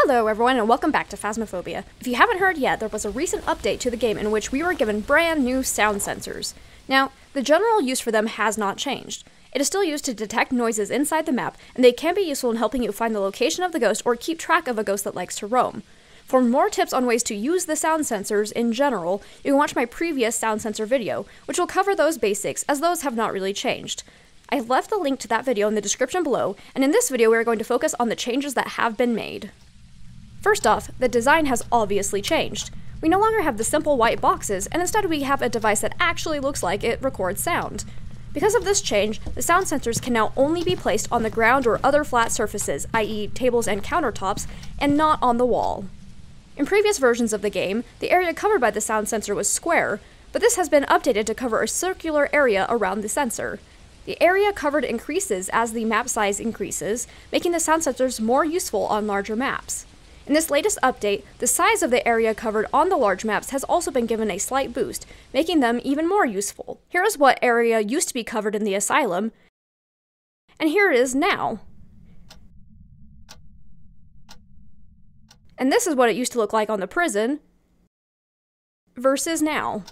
Hello everyone and welcome back to Phasmophobia. If you haven't heard yet, there was a recent update to the game in which we were given brand new sound sensors. Now, the general use for them has not changed. It is still used to detect noises inside the map, and they can be useful in helping you find the location of the ghost or keep track of a ghost that likes to roam. For more tips on ways to use the sound sensors in general, you can watch my previous sound sensor video, which will cover those basics, as those have not really changed. I have left the link to that video in the description below, and in this video we are going to focus on the changes that have been made. First off, the design has obviously changed. We no longer have the simple white boxes, and instead we have a device that actually looks like it records sound. Because of this change, the sound sensors can now only be placed on the ground or other flat surfaces, i.e. tables and countertops, and not on the wall. In previous versions of the game, the area covered by the sound sensor was square, but this has been updated to cover a circular area around the sensor. The area covered increases as the map size increases, making the sound sensors more useful on larger maps. In this latest update, the size of the area covered on the large maps has also been given a slight boost, making them even more useful. Here is what area used to be covered in the asylum, and here it is now. And this is what it used to look like on the prison, versus now.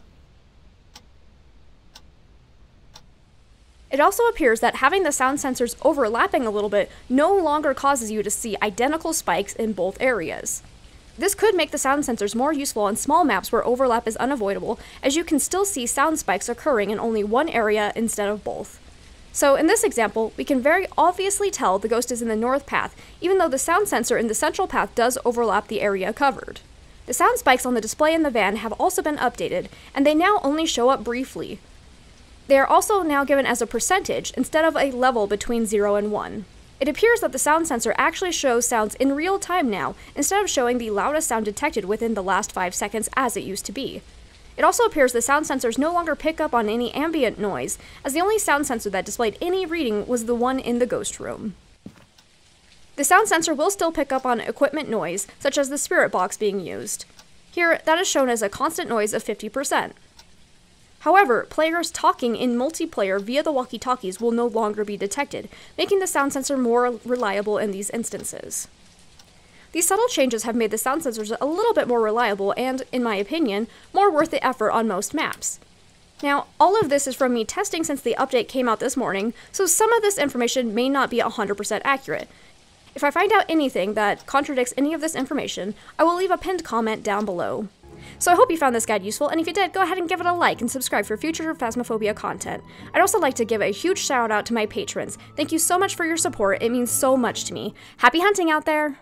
It also appears that having the sound sensors overlapping a little bit no longer causes you to see identical spikes in both areas. This could make the sound sensors more useful on small maps where overlap is unavoidable, as you can still see sound spikes occurring in only one area instead of both. So in this example, we can very obviously tell the ghost is in the north path, even though the sound sensor in the central path does overlap the area covered. The sound spikes on the display in the van have also been updated, and they now only show up briefly. They are also now given as a percentage instead of a level between 0 and 1. It appears that the sound sensor actually shows sounds in real time now, instead of showing the loudest sound detected within the last 5 seconds as it used to be. It also appears the sound sensors no longer pick up on any ambient noise, as the only sound sensor that displayed any reading was the one in the ghost room. The sound sensor will still pick up on equipment noise, such as the spirit box being used. Here, that is shown as a constant noise of 50%. However, players talking in multiplayer via the walkie-talkies will no longer be detected, making the sound sensor more reliable in these instances. These subtle changes have made the sound sensors a little bit more reliable and, in my opinion, more worth the effort on most maps. Now, all of this is from me testing since the update came out this morning, so some of this information may not be 100% accurate. If I find out anything that contradicts any of this information, I will leave a pinned comment down below. So I hope you found this guide useful, and if you did, go ahead and give it a like and subscribe for future Phasmophobia content. I'd also like to give a huge shout out to my patrons. Thank you so much for your support, it means so much to me. Happy hunting out there!